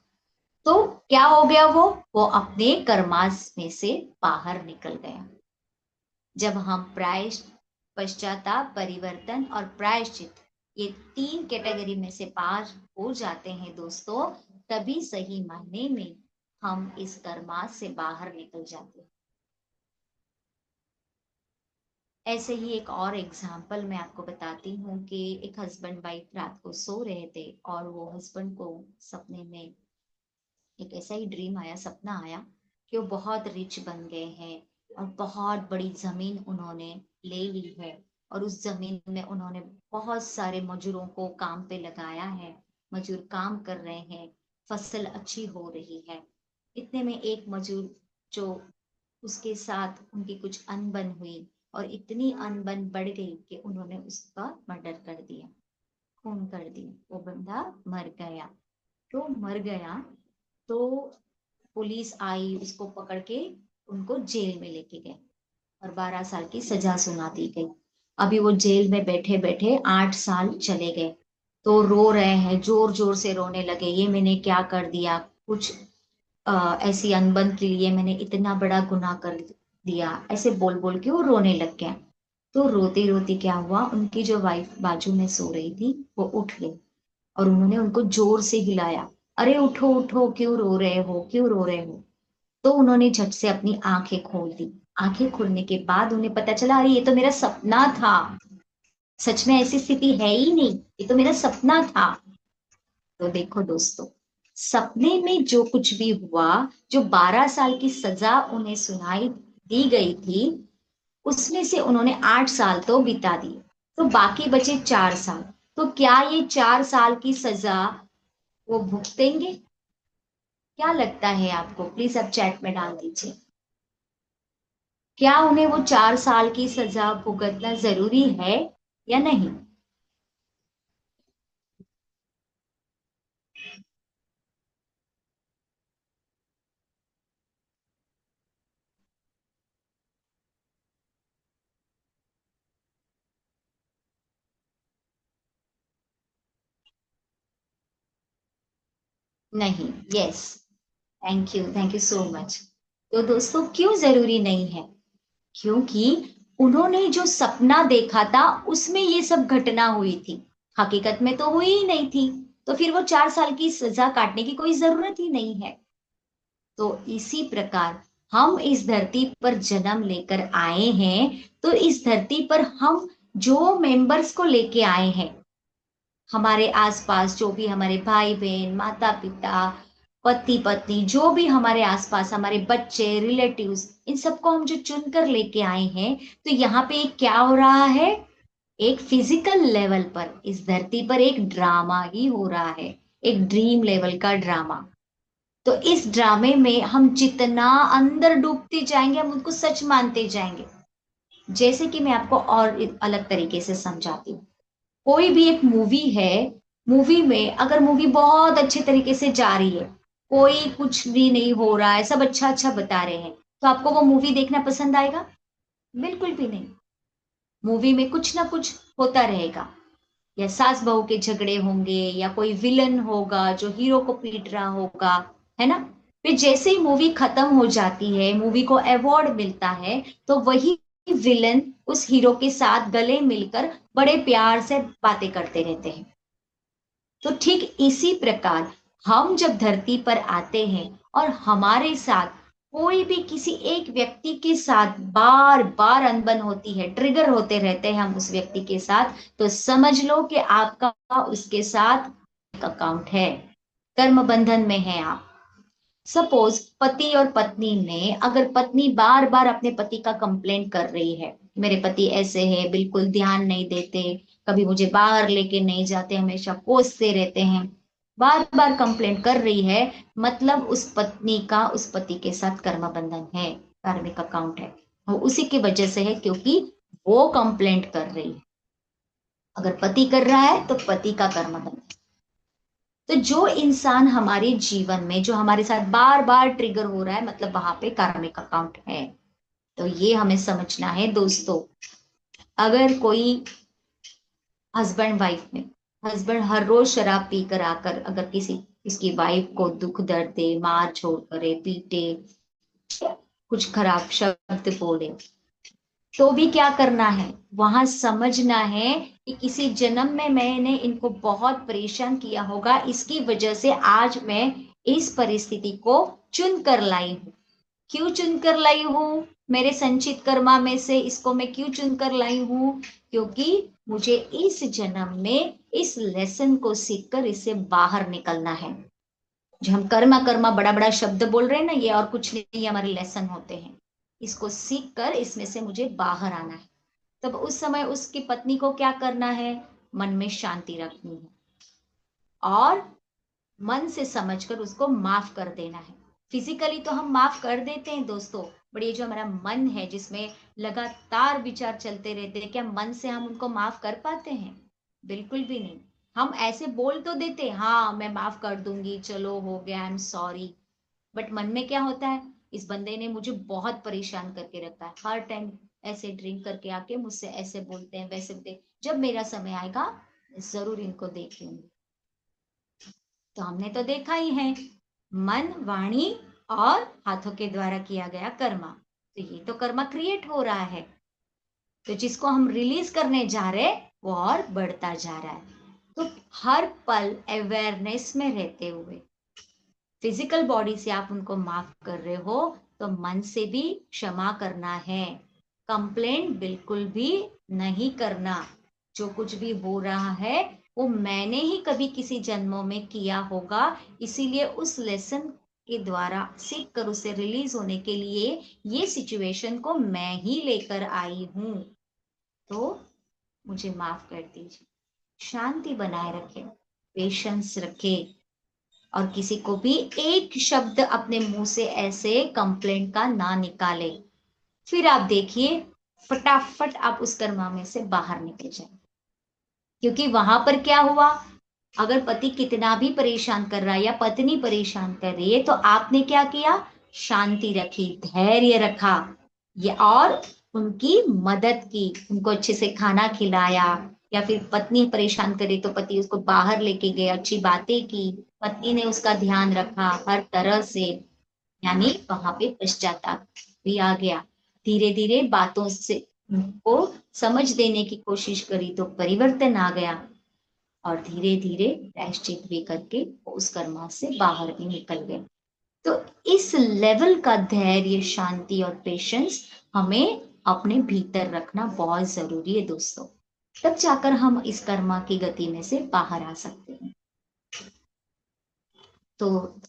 तो क्या हो गया, वो अपने कर्मास में से बाहर निकल गया। जब हम पश्चाताप, परिवर्तन और प्रायश्चित, ये 3 कैटेगरी में से पार हो जाते हैं दोस्तों, तभी सही मायने में हम इस कर्मास से बाहर निकल जाते हैं। ऐसे ही एक और एग्जाम्पल मैं आपको बताती हूँ कि एक हस्बैंड वाइफ रात को सो रहे थे, और वो हस्बैंड को सपने में एक ऐसा ही ड्रीम आया, सपना आया कि वो बहुत रिच बन गए हैं और बहुत बड़ी जमीन उन्होंने ले ली है, और उस जमीन में उन्होंने बहुत सारे मजदूरों को काम पे लगाया है, मजदूर काम कर रहे हैं, फसल अच्छी हो रही है। इतने में एक मजदूर जो उसके साथ उनकी कुछ अनबन हुई, और इतनी अनबन बढ़ गई कि उन्होंने उसका मर्डर कर दिया, खून कर दिया, वो बंदा मर गया। तो मर गया, तो पुलिस आई, उसको पकड़ के उनको जेल में लेके गए और 12 साल की सजा सुना दी गई। अभी वो जेल में बैठे बैठे 8 साल चले गए, तो रो रहे हैं, जोर जोर से रोने लगे, ये मैंने क्या कर दिया, कुछ ऐसी अनबन के लिए मैंने इतना बड़ा गुनाह कर दिया, ऐसे बोल बोल के वो रोने लग गया। तो रोते रोते क्या हुआ, उनकी जो वाइफ बाजू में सो रही थी वो उठ गई, और उन्होंने उनको जोर से हिलाया, अरे उठो उठो, क्यों रो रहे हो, क्यों रो रहे हो। तो उन्होंने झट से अपनी आंखें खोल दी। आंखें खोलने के बाद उन्हें पता चला, अरे ये तो मेरा सपना था, सच में ऐसी स्थिति है ही नहीं, ये तो मेरा सपना था। तो देखो दोस्तों, सपने में जो कुछ भी हुआ, जो 12 साल की सजा उन्हें सुनाई दी गई थी, उसमें से उन्होंने 8 साल तो बिता दिए, तो बाकी बचे 4 साल। तो क्या ये 4 साल की सजा वो भुगतेंगे? क्या लगता है आपको? प्लीज आप चैट में डाल दीजिए, क्या उन्हें वो 4 साल की सजा भुगतना जरूरी है या नहीं? नहीं। Yes, thank you so much. तो दोस्तों क्यों जरूरी नहीं है? क्योंकि उन्होंने जो सपना देखा था उसमें ये सब घटना हुई थी, हकीकत में तो हुई ही नहीं थी। तो फिर वो 4 साल की सजा काटने की कोई जरूरत ही नहीं है। तो इसी प्रकार हम इस धरती पर जन्म लेकर आए हैं, तो इस धरती पर हम जो मेंबर्स को लेके आए हैं, हमारे आसपास जो भी हमारे भाई बहन, माता पिता, पति पत्नी, जो भी हमारे आसपास हमारे बच्चे, रिलेटिव्स, इन सबको हम जो चुनकर लेके आए हैं, तो यहाँ पे क्या हो रहा है? एक फिजिकल लेवल पर इस धरती पर एक ड्रामा ही हो रहा है, एक ड्रीम लेवल का ड्रामा। तो इस ड्रामे में हम जितना अंदर डूबते जाएंगे, हम उनको सच मानते जाएंगे। जैसे कि मैं आपको और एक अलग तरीके से समझाती हूँ। कोई भी एक मूवी है, मूवी में अगर मूवी बहुत अच्छे तरीके से जा रही है, कोई कुछ भी नहीं हो रहा है, सब अच्छा अच्छा बता रहे हैं, तो आपको वो मूवी देखना पसंद आएगा? बिल्कुल भी नहीं। मूवी में कुछ ना कुछ होता रहेगा, या सास बहू के झगड़े होंगे, या कोई विलन होगा जो हीरो को पीट रहा होगा, है ना? फिर जैसे ही मूवी खत्म हो जाती है, मूवी को अवार्ड मिलता है, तो वही विलन उस हीरो के साथ गले मिलकर बड़े प्यार से बातें करते रहते हैं। तो ठीक इसी प्रकार हम जब धरती पर आते हैं और हमारे साथ कोई भी किसी एक व्यक्ति के साथ बार बार अनबन होती है, ट्रिगर होते रहते हैं हम उस व्यक्ति के साथ, तो समझ लो कि आपका उसके साथ अकाउंट है, कर्म बंधन में है आप। सपोज पति और पत्नी में, अगर पत्नी बार बार अपने पति का कंप्लेंट कर रही है, मेरे पति ऐसे हैं, बिल्कुल ध्यान नहीं देते, कभी मुझे बाहर लेके नहीं जाते, हमेशा कोसते रहते हैं, बार बार कंप्लेंट कर रही है, मतलब उस पत्नी का उस पति के साथ कर्म बंधन है, कार्मिक अकाउंट है। वो उसी की वजह से है, क्योंकि वो कंप्लेंट कर रही है। अगर पति कर रहा है तो पति का कर्म बंधन। तो जो इंसान हमारे जीवन में जो हमारे साथ बार बार ट्रिगर हो रहा है, मतलब वहां पे कार्मिक अकाउंट है। तो ये हमें समझना है दोस्तों। अगर कोई हस्बैंड वाइफ में, हस्बैंड हर रोज शराब पीकर आकर अगर किसी इसकी वाइफ को दुख दर्द दे, मार छोड़ करे, पीटे, कुछ खराब शब्द बोले, तो भी क्या करना है? वहां समझना है कि किसी जन्म में मैंने इनको बहुत परेशान किया होगा, इसकी वजह से आज मैं इस परिस्थिति को चुन कर लाई हूं। क्यों चुन कर लाई हूं? मेरे संचित कर्मा में से इसको मैं क्यों चुन कर लाई हूं? क्योंकि मुझे इस जन्म में इस लेसन को सीखकर इससे बाहर निकलना है। जो हम कर्मा कर्मा बड़ा बड़ा शब्द बोल रहे हैं ना, ये और कुछ नहीं, हमारे लेसन होते हैं। इसको सीख कर इसमें से मुझे बाहर आना है। तब उस समय उसकी पत्नी को क्या करना है? मन में शांति रखनी है और मन से समझकर उसको माफ कर देना है। फिजिकली तो हम माफ कर देते हैं दोस्तों, बट ये जो हमारा मन है जिसमें लगातार विचार चलते रहते हैं, क्या मन से हम उनको माफ कर पाते हैं? बिल्कुल भी नहीं। हम ऐसे बोल तो देते हैं, हाँ मैं माफ कर दूंगी, चलो हो गया, आई एम सॉरी, बट मन में क्या होता है? इस बंदे ने मुझे बहुत परेशान करके रखा है, हर टाइम ऐसे ड्रिंक करके आके मुझसे ऐसे बोलते हैं, वैसे बोलते हैं, जब मेरा समय आएगा जरूर इनको देख लूंगी। तो हमने तो देखा ही है, मन, वाणी और हाथों के द्वारा किया गया कर्मा। तो ये तो कर्मा क्रिएट हो रहा है, तो जिसको हम रिलीज करने जा रहे हैं वो और बढ़ता जा रहा है। तो हर पल अवेयरनेस में रहते हुए, फिजिकल बॉडी से आप उनको माफ कर रहे हो, तो मन से भी क्षमा करना है। कंप्लेंट बिल्कुल भी नहीं करना। जो कुछ भी हो रहा है वो मैंने ही कभी किसी जन्मों में किया होगा, इसीलिए उस लेसन के द्वारा सीख कर उसे रिलीज होने के लिए ये सिचुएशन को मैं ही लेकर आई हूं। तो मुझे माफ कर दीजिए। शांति बनाए रखें, पेशेंस रखें, और किसी को भी एक शब्द अपने मुंह से ऐसे कंप्लेंट का ना निकाले। फिर आप देखिए, फटाफट आप उस कर्मा में से बाहर निकल जाए। क्योंकि वहां पर क्या हुआ? अगर पति कितना भी परेशान कर रहा है या पत्नी परेशान कर रही है, तो आपने क्या किया? शांति रखी, धैर्य रखा, ये और उनकी मदद की, उनको अच्छे से खाना खिलाया, या फिर पत्नी परेशान करे तो पति उसको बाहर लेके गए, अच्छी बातें की, पत्नी ने उसका ध्यान रखा हर तरह से, यानी वहां पे पश्चाताप भी आ गया। धीरे धीरे बातों से को समझ देने की कोशिश करी तो परिवर्तन आ गया, और धीरे धीरे प्रायश्चित भी करके वो उस कर्मा से बाहर भी निकल गए। तो इस लेवल का धैर्य, शांति और पेशेंस हमें अपने भीतर रखना बहुत जरूरी है दोस्तों। तब जाकर हम इस कर्मा की गति में से बाहर आ सकते हैं। तो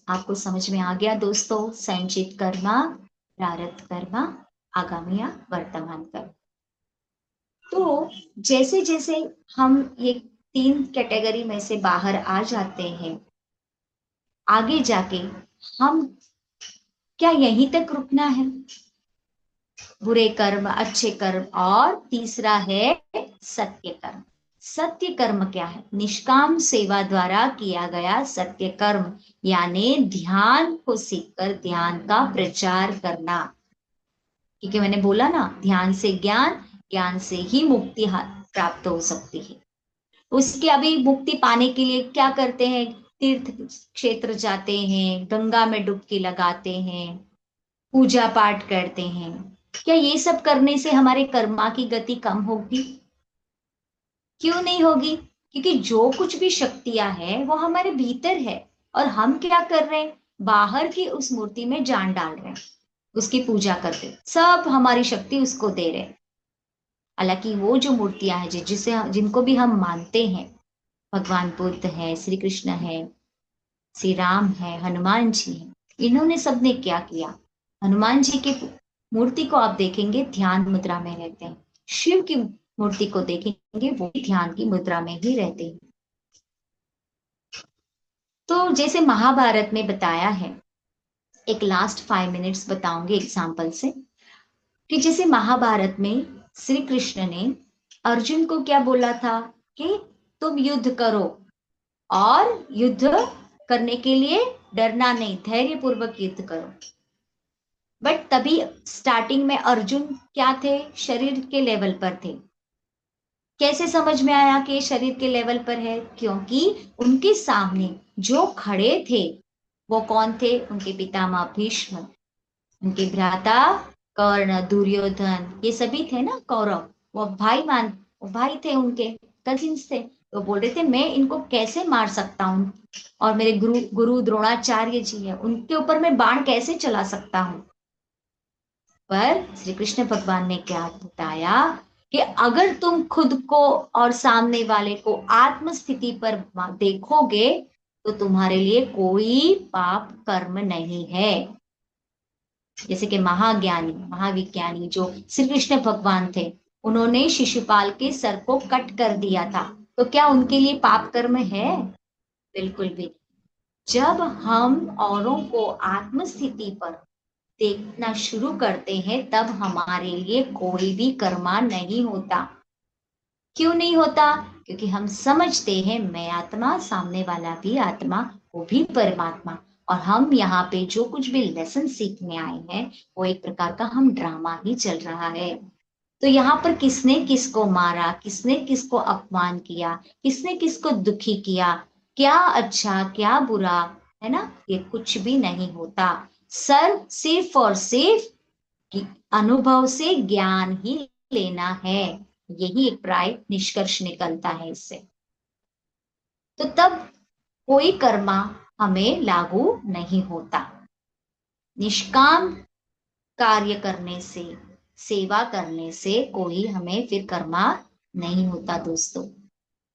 आपको समझ में आ गया दोस्तों, संचित कर्मा, प्रारब्ध कर्मा, आगामी या वर्तमान कर्म। तो जैसे जैसे हम ये 3 कैटेगरी में से बाहर आ जाते हैं, आगे जाके हम क्या यहीं तक रुकना है? बुरे कर्म, अच्छे कर्म, और तीसरा है सत्य कर्म। सत्य कर्म क्या है? निष्काम सेवा द्वारा किया गया सत्य कर्म, यानी ध्यान को सीखकर ध्यान का प्रचार करना। क्योंकि मैंने बोला ना, ध्यान से ज्ञान, ज्ञान से ही मुक्ति प्राप्त हो सकती है। उसके अभी मुक्ति पाने के लिए क्या करते हैं? तीर्थ क्षेत्र जाते हैं, गंगा में डुबकी लगाते हैं, पूजा पाठ करते हैं। क्या ये सब करने से हमारे कर्मा की गति कम होगी? क्यों नहीं होगी? क्योंकि जो कुछ भी शक्तियां हैं वो हमारे भीतर है, और हम क्या कर रहे हैं? बाहर की उस मूर्ति में जान डाल रहे हैं, उसकी पूजा करते, सब हमारी शक्ति उसको दे रहे हैं। हालांकि वो जो मूर्तियां हैं जिसे जिनको भी हम मानते हैं, भगवान बुद्ध है, श्री कृष्ण है, श्री राम है, हनुमान जी है, इन्होंने सबने क्या किया? हनुमान जी की मूर्ति को आप देखेंगे ध्यान मुद्रा में रहते हैं, शिव की मूर्ति को देखेंगे वो भी ध्यान की मुद्रा में ही रहते हैं। तो जैसे महाभारत में बताया है, एक लास्ट 5 मिनट्स बताऊंगी एग्जाम्पल से, कि जैसे महाभारत में श्री कृष्ण ने अर्जुन को क्या बोला था कि तुम युद्ध करो, और युद्ध करने के लिए डरना नहीं, धैर्य पूर्वक युद्ध करो। बट तभी स्टार्टिंग में अर्जुन क्या थे? शरीर के लेवल पर थे। कैसे समझ में आया कि शरीर के लेवल पर है? क्योंकि उनके सामने जो खड़े थे वो कौन थे? उनके पितामह भीष्म, उनके भ्राता कर्ण, दुर्योधन, ये सभी थे ना कौरव। वो भाई थे, उनके कजिन्स थे। तो बोल रहे थे मैं इनको कैसे मार सकता हूँ, और मेरे गुरु गुरु द्रोणाचार्य जी है, उनके ऊपर मैं बाण कैसे चला सकता हूँ? पर श्री कृष्ण भगवान ने क्या बताया कि अगर तुम खुद को और सामने वाले को आत्म स्थिति पर देखोगे तो तुम्हारे लिए कोई पाप कर्म नहीं है। जैसे कि महाज्ञानी, महाविज्ञानी जो श्री कृष्ण भगवान थे, उन्होंने शिशुपाल के सर को कट कर दिया था, तो क्या उनके लिए पाप कर्म है? बिल्कुल भी नहीं। जब हम औरों को आत्म स्थिति पर देखना शुरू करते हैं तब हमारे लिए कोई भी कर्मा नहीं होता। क्यों नहीं होता? क्योंकि हम समझते हैं मैं आत्मा, सामने वाला भी आत्मा, वो भी परमात्मा, और हम यहाँ पे जो कुछ भी लेसन सीखने आए हैं वो एक प्रकार का हम ड्रामा ही चल रहा है। तो यहाँ पर किसने किसको मारा, किसने किसको अपमान किया, किसने किसको दुखी किया, क्या अच्छा क्या बुरा, है ना, ये कुछ भी नहीं होता। सिर्फ और सिर्फ अनुभव से ज्ञान ही लेना है, यही एक प्राय निष्कर्ष निकलता है इससे। तो तब कोई कर्मा हमें लागू नहीं होता। निष्काम कार्य करने से, सेवा करने से कोई हमें फिर कर्मा नहीं होता दोस्तों।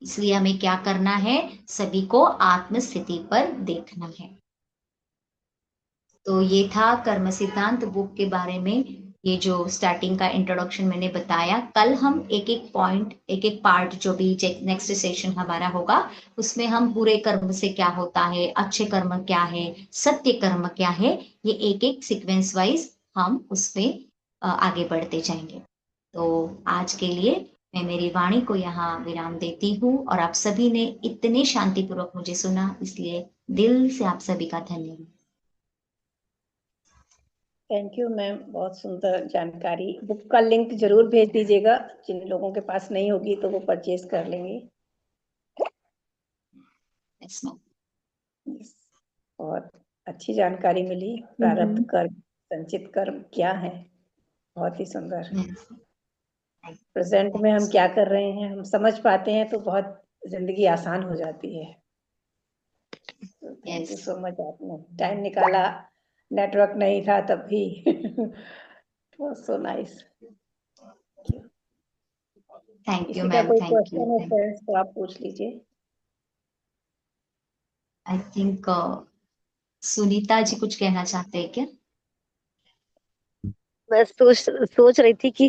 इसलिए हमें क्या करना है? सभी को आत्म स्थिति पर देखना है। तो ये था कर्म सिद्धांत बुक के बारे में, ये जो स्टार्टिंग का इंट्रोडक्शन मैंने बताया। कल हम एक एक पॉइंट, एक एक पार्ट जो भी नेक्स्ट सेशन हमारा होगा उसमें हम बुरे कर्म से क्या होता है, अच्छे कर्म क्या है, सत्य कर्म क्या है, ये एक एक सीक्वेंस वाइज हम उसमें आगे बढ़ते जाएंगे। तो आज के लिए मैं मेरी वाणी को यहाँ विराम देती हूँ, और आप सभी ने इतने शांतिपूर्वक मुझे सुना, इसलिए दिल से आप सभी का धन्यवाद। थैंक यू मैम, बहुत सुंदर जानकारी। बुक का लिंक जरूर भेज दीजिएगा, जिन लोगों के पास नहीं होगी तो वो परचेज कर लेंगे। Yes, ma'am. Yes. और अच्छी जानकारी मिली। प्रारब्ध कर्म, संचित कर्म क्या है, बहुत ही सुंदर। प्रेजेंट में हम क्या कर रहे हैं हम समझ पाते हैं तो बहुत जिंदगी आसान हो जाती है। थैंक यू सो मच, आपने टाइम निकाला, नेटवर्क नहीं था तब भी। So nice. थैंक यू किसी का मैम, कोई थैंक यू। क्वेश्चन है फ्रेंड्स तो आप पूछ लीजिए। आई थिंक सुनीता जी कुछ कहना चाहते हैं क्या? मैं सोच रही थी कि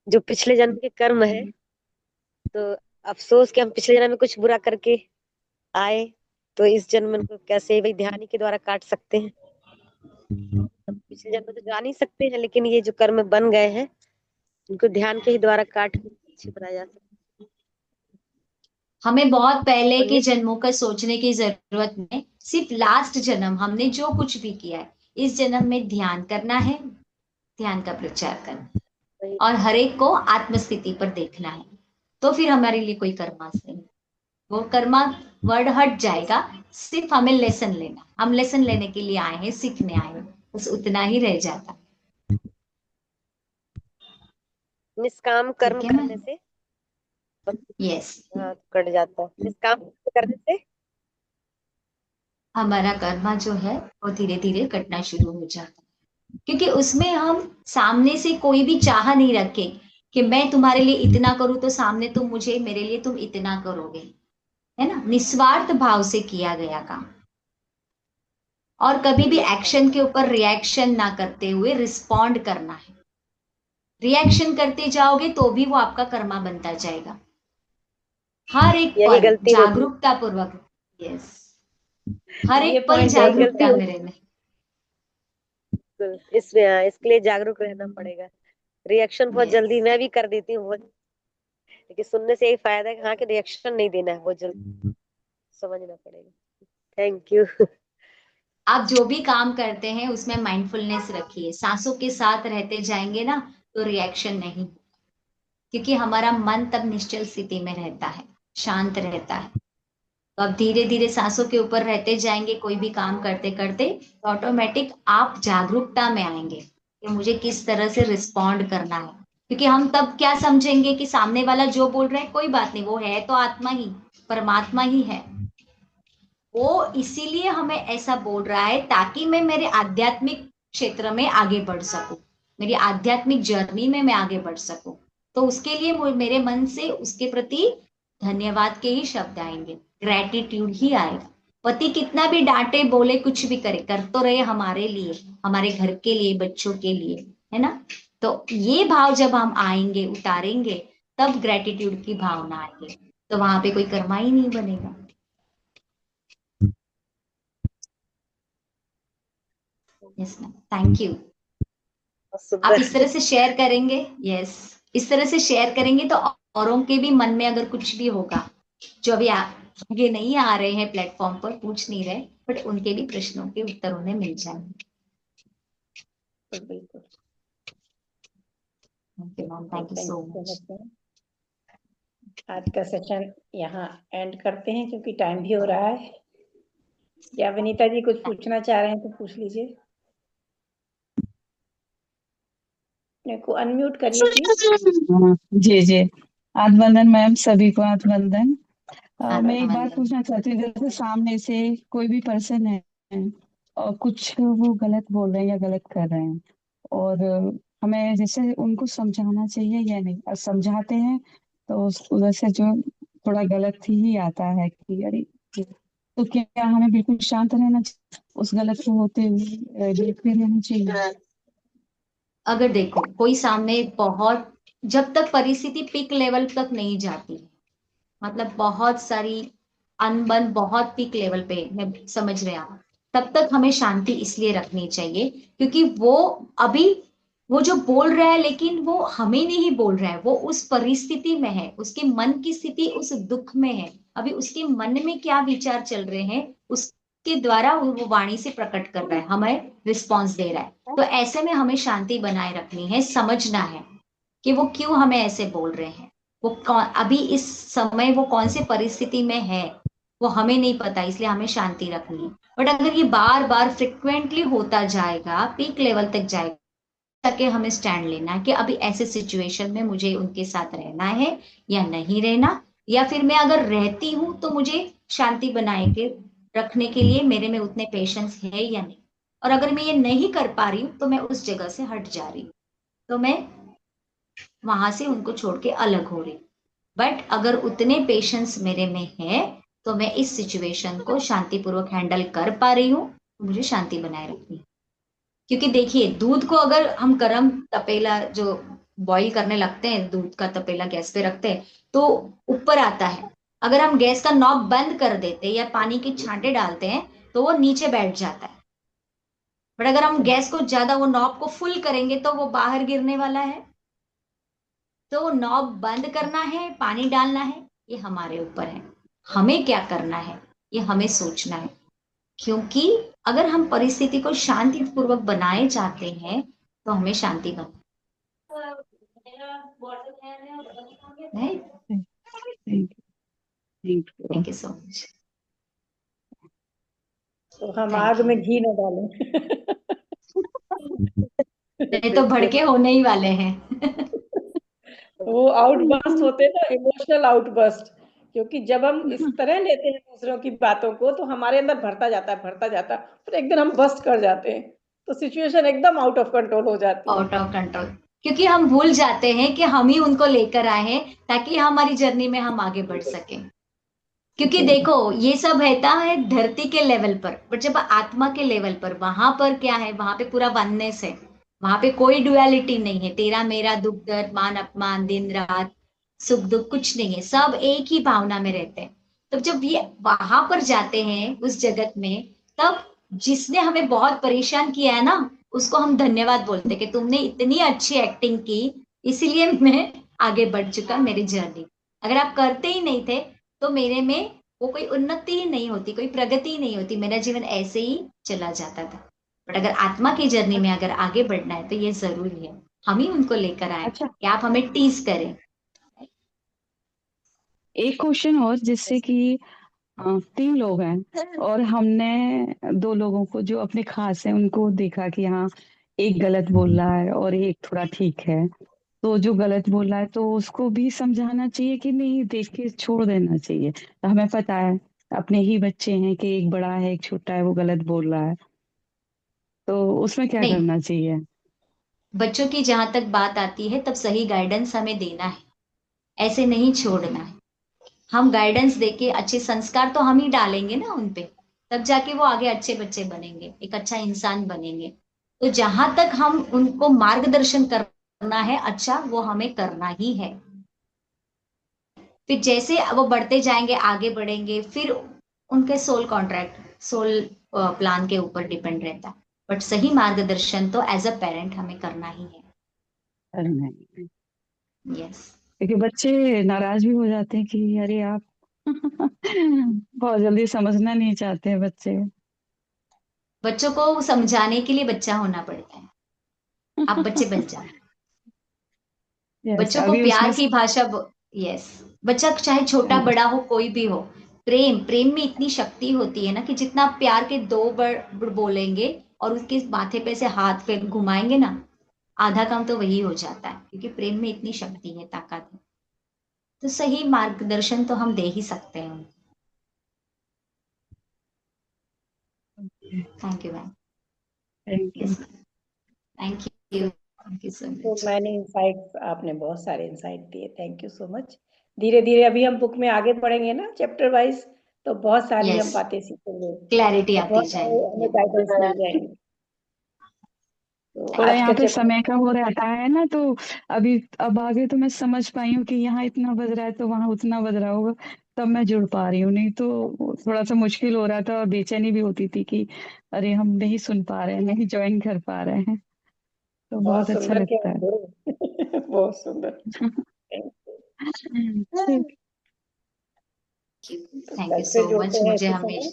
जो पिछले जन्म के कर्म है, तो अफसोस कि हम पिछले जन्म में कुछ बुरा करके आए, तो इस जन्म में उनको कैसे भाई ध्यान ही के द्वारा काट सकते हैं। हम पिछले जन्म में तो जा नहीं सकते हैं, लेकिन ये जो कर्म बन गए हैं उनको ध्यान के ही द्वारा काट के अच्छे बनाया जा सकता हमें बहुत पहले है। और के जन्मों का सोचने की जरूरत नहीं, सिर्फ लास्ट जन्म हमने जो कुछ भी किया है इस जन्म में ध्यान करना है, ध्यान का प्रचार करना वही और हर एक को आत्मस्थिति पर देखना है। तो फिर हमारे लिए कोई कर्मा से नहीं, वो कर्मा वर्ड हट जाएगा। सिर्फ हमें लेसन लेना, हम लेसन लेने के लिए आए हैं, सीखने आए हैं, बस उतना ही रह जाता। निष्काम कर्म ठीक है मैम। करने से यस, हाँ, कट जाता है। निष्काम करने से हमारा कर्मा जो है वो धीरे धीरे कटना शुरू हो जाता है, क्योंकि उसमें हम सामने से कोई भी चाह नहीं रखे कि मैं तुम्हारे लिए इतना करूं तो सामने तुम मुझे, मेरे लिए तुम इतना करोगे, है ना। निस्वार्थ भाव से किया गया काम, और कभी भी एक्शन के ऊपर रिएक्शन ना करते हुए रिस्पॉन्ड करना है। रिएक्शन करते जाओगे तो भी वो आपका कर्मा बनता जाएगा। हर एक यही पल गलती होती जागरूकता पूर्वक, यस, हर ये एक पल पॉइंट यही बहुत गलती जागरूकता में होती रहना। है। इसमें इसके लिए जागरूक रहना पड़ेगा। रिएक्शन बहुत यस, जल्दी मैं भी कर देती हूँ, लेकिन सुनने से यही फायदा है कि हाँ, कि रिएक्शन नहीं देना है, बहुत जल्दी समझना पड़ेगा। Thank you. आप जो भी काम करते हैं उसमें माइंडफुलनेस रखिए, सांसों के साथ रहते जाएंगे ना तो रिएक्शन नहीं, क्योंकि हमारा मन तब निश्चल स्थिति में रहता है, शांत रहता है। तो अब धीरे धीरे सांसों के ऊपर रहते जाएंगे, कोई भी काम करते करते तो ऑटोमेटिक आप जागरूकता में आएंगे कि मुझे किस तरह से रिस्पॉन्ड करना है। क्योंकि हम तब क्या समझेंगे कि सामने वाला जो बोल रहा है कोई बात नहीं, वो है तो आत्मा ही, परमात्मा ही है, वो इसीलिए हमें ऐसा बोल रहा है ताकि मैं मेरे आध्यात्मिक क्षेत्र में आगे बढ़ सकूं, मेरी आध्यात्मिक जर्नी में मैं आगे बढ़ सकूं। तो उसके लिए मेरे मन से उसके प्रति धन्यवाद के ही शब्द आएंगे, ग्रेटिट्यूड ही आएगा। पति कितना भी डांटे बोले कुछ भी करे, कर तो रहे हमारे लिए, हमारे घर के लिए, बच्चों के लिए, है ना। तो ये भाव जब हम आएंगे, उतारेंगे, तब ग्रेटिट्यूड की भावना आएगी, तो वहां पे कोई कर्मा ही नहीं बनेगा। Yes ma'am, thank you. आप सुंदर। इस तरह से शेयर करेंगे, यस, इस तरह से शेयर करेंगे तो औरों के भी मन में अगर कुछ भी होगा, जो अभी आगे नहीं आ रहे हैं प्लेटफॉर्म पर, पूछ नहीं रहे, बट उनके भी प्रश्नों के उत्तर उन्हें मिल जाएंगे। बिल्कुल। Thank you ma'am, thank you thank so you so much. Much. आज का सेशन यहाँ एंड करते हैं क्योंकि टाइम भी हो रहा है। या विनीता जी कुछ पूछना चाह रहे हैं तो पूछ लीजिए। अपने को अनम्यूट करिए प्लीज। जी जी, आत्मवंदन मैम, सभी को आत्मवंदन। मैं एक बात आत्मवंदन। पूछना चाहती हूँ, जैसे सामने से कोई भी पर्सन है और कुछ वो गलत बोल रहे हैं या गलत कर रहे हैं, और हमें जैसे उनको समझाना चाहिए या नहीं, और समझाते हैं तो उधर से जो थोड़ा गलत ही आता है कि अरे, तो क्या हमें बिल्कुल शांत रहना चाहिए, उस गलत को होते हुए देखते रहना चाहिए? अगर देखो कोई सामने बहुत, जब तक परिस्थिति पीक लेवल तक नहीं जाती, मतलब बहुत सारी अनबन बहुत पीक लेवल पे मैं समझ रहे हैं, तब तक हमें शांति इसलिए रखनी चाहिए क्योंकि वो अभी, वो जो बोल रहा है लेकिन वो हमें नहीं बोल रहा है, वो उस परिस्थिति में है, उसके मन की स्थिति उस दुख में है, अभी उसके मन में क्या विचार चल रहे हैं उसके द्वारा वो वाणी से प्रकट कर रहा है, हमें रिस्पॉन्स दे रहा है। तो ऐसे में हमें शांति बनाए रखनी है, समझना है कि वो क्यों हमें ऐसे बोल रहे हैं, वो कौन, अभी इस समय वो कौन सी परिस्थिति में है, वो हमें नहीं पता, इसलिए हमें शांति रखनी है। बट अगर ये बार बार फ्रिक्वेंटली होता जाएगा, पीक लेवल तक जाएगा, ताकि हमें स्टैंड लेना है कि अभी ऐसे सिचुएशन में मुझे उनके साथ रहना है या नहीं रहना, या फिर मैं अगर रहती हूं तो मुझे शांति बनाए के रखने के लिए मेरे में उतने पेशेंस है या नहीं। और अगर मैं ये नहीं कर पा रही हूँ तो मैं उस जगह से हट जा रही हूँ, तो मैं वहां से उनको छोड़ के अलग हो रही हूँ। बट अगर उतने पेशेंस मेरे में है तो मैं इस सिचुएशन को शांतिपूर्वक हैंडल कर पा रही हूँ, तो मुझे शांति बनाए रखनी है। क्योंकि देखिए, दूध को अगर हम गर्म तपेला जो बॉईल करने लगते हैं, दूध का तपेला गैस पे रखते हैं तो ऊपर आता है। अगर हम गैस का नॉब बंद कर देते हैं या पानी के छांटे डालते हैं तो वो नीचे बैठ जाता है। बट अगर हम गैस को ज्यादा, वो नॉब को फुल करेंगे तो वो बाहर गिरने वाला है। तो नॉब बंद करना है, पानी डालना है, ये हमारे ऊपर है। हमें क्या करना है ये हमें सोचना है। क्योंकि अगर हम परिस्थिति को शांतिपूर्वक बनाए चाहते हैं तो हमें शांति बन, right. Thank you so much. तो हम Thank आग you. में घी न डालें। नहीं तो भड़के होने ही वाले हैं। वो आउटबर्स्ट होते हैं ना, इमोशनल आउटबर्स्ट। क्योंकि जब हम इस तरह लेते हैं दूसरों की बातों को तो हमारे अंदर भरता जाता है, फिर एक दिन हम बस्ट कर जाते हैं, तो सिचुएशन एकदम आउट ऑफ कंट्रोल हो जाती है। आउट ऑफ कंट्रोल, क्योंकि हम भूल जाते हैं कि हम ही उनको लेकर आए हैं ताकि हमारी जर्नी में हम आगे बढ़ सकें। क्योंकि देखो, ये सब रहता है धरती के लेवल पर, बट जब आत्मा के लेवल पर, वहां पर क्या है, वहां पे पूरा वननेस है। वहां पे कोई डुअलिटी नहीं है, तेरा मेरा, दुख दर्द, मान अपमान, दिन रात, सुख दुख, कुछ नहीं है। सब एक ही भावना में रहते हैं। तो जब ये वहां पर जाते हैं उस जगत में, तब जिसने हमें बहुत परेशान किया है ना, उसको हम धन्यवाद बोलते हैं कि तुमने इतनी अच्छी एक्टिंग की, इसीलिए मैं आगे बढ़ चुका मेरी जर्नी। अगर आप करते ही नहीं थे तो मेरे में वो कोई उन्नति ही नहीं होती, कोई प्रगति ही नहीं होती, मेरा जीवन ऐसे ही चला जाता था। बट अगर आत्मा की जर्नी में अगर आगे बढ़ना है तो ये जरूरी है हम ही उनको लेकर आए अच्छा, कि आप हमें टीज करें। एक क्वेश्चन और, जिससे कि 3 लोग हैं और हमने 2 लोगों को जो अपने खास हैं उनको देखा कि हाँ, एक गलत बोल रहा है और एक थोड़ा ठीक है। तो जो गलत बोल रहा है तो उसको भी समझाना चाहिए कि नहीं, देख के छोड़ देना चाहिए। तो हमें पता है, अपने ही बच्चे हैं कि एक बड़ा है एक छोटा है, वो गलत बोल रहा है, तो उसमें क्या नहीं, करना चाहिए? बच्चों की जहां तक बात आती है तब सही गाइडेंस हमें देना है, ऐसे नहीं छोड़ना है। हम गाइडेंस देके अच्छे संस्कार तो हम ही डालेंगे ना उन पे, तब जाके वो आगे अच्छे बच्चे बनेंगे, एक अच्छा इंसान बनेंगे। तो जहां तक हम उनको मार्गदर्शन करना है अच्छा, वो हमें करना ही है। फिर जैसे वो बढ़ते जाएंगे, आगे बढ़ेंगे, फिर उनके सोल कॉन्ट्रैक्ट, सोल प्लान के ऊपर डिपेंड रहता है। बट सही मार्गदर्शन तो एज अ पेरेंट हमें करना ही है। अरे नहीं, यस। क्योंकि बच्चे नाराज भी हो जाते हैं कि अरे आप बहुत जल्दी समझना नहीं चाहते हैं बच्चे। बच्चों को समझाने के लिए बच्चा होना पड़ता है। आप बच्चे बन जाओ। यस, बच्चों को अभी उसमें प्यार की भाषा, यस, बच्चा चाहे छोटा बड़ा हो, कोई भी हो, प्रेम, प्रेम में इतनी शक्ति होती है ना कि जितना आप प्यार के 2 वर्ड बोलेंगे और उसके माथे पे से हाथ पे घुमाएंगे ना, आधा काम तो वही हो जाता है, क्योंकि प्रेम में इतनी शक्ति है, ताकत है। तो सही मार्गदर्शन तो हम दे ही सकते हैं। Thank you ma'am. Thank you. Yes ma'am, thank you सो तो मच। मैंने इंसाइट, आपने बहुत सारे इंसाइट दिए, थैंक यू सो मच। धीरे धीरे अभी हम बुक में आगे बढ़ेंगे ना चैप्टर वाइज, तो बहुत सारी हम यस, बातें सीखेंगे, क्लैरिटी आती बहुत सारे जाएगी। हमें गाइडेंस मिल जाएंगे। तो थोड़ा आज यहाँ का पे चैप्टर, समय का वो रहता है ना, तो अभी अब आगे तो मैं समझ पाई हूँ कि यहाँ इतना बज रहा है तो वहां उतना बज रहा होगा, तब मैं जुड़ पा रही हूँ। नहीं तो थोड़ा सा मुश्किल हो रहा था और बेचैनी भी होती थी कि अरे हम नहीं सुन पा रहे हैं, नहीं ज्वाइन कर पा रहे हैं। तो बहुत बहुत अच्छा सुंदर क्या लगता है। बहुत सुंदर। Thank you। ठीक। तो थैंक कल यू फिर सो जुड़ते मच। हैं मुझे इसी समय। हमेशा,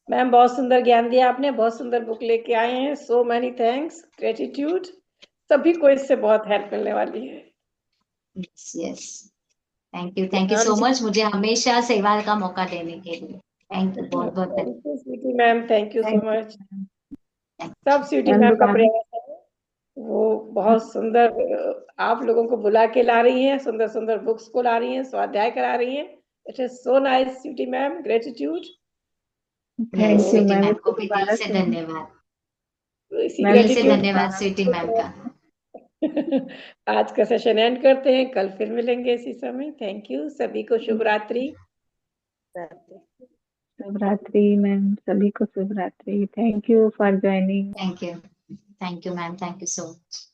मैम बहुत सुंदर ज्ञान दिया आपने, बहुत सुंदर बुक लेके आए हैं, सो मैनी थैंक्स, ग्रेटिट्यूड। सभी को इससे बहुत हेल्प मिलने वाली है। Yes yes, thank you so much मुझे हमेशा सेवा का मौका देने के लिए। थैंक यू, बहुत बहुत धन्यवाद। Thank you Sweety ma'am, thank you so much. Thank सब स्वीटी मैम मैम का दुकान प्रयास है, वो बहुत सुंदर आप लोगों को बुला के ला रही हैं, सुंदर सुंदर बुक्स को ला रही हैं, स्वाध्याय करा रही हैं। It is so nice Sweety ma'am, gratitude. Thank you Sweety ma'am, ma'am इसको को भी दिल दोबारा से सुन धन्यवाद, इसी मैम दिल से इसको ग्रेटिट्यूड धन्यवाद दोबारा स्वीटी मैम का। आज का सेशन एंड करते हैं, कल फिर मिलेंगे इसी समय। थैंक यू, सभी को शुभ रात्रि। शुभ रात्रि मैम, सभी को शुभ रात्रि। Thank you for joining. Thank you ma'am, thank you so much.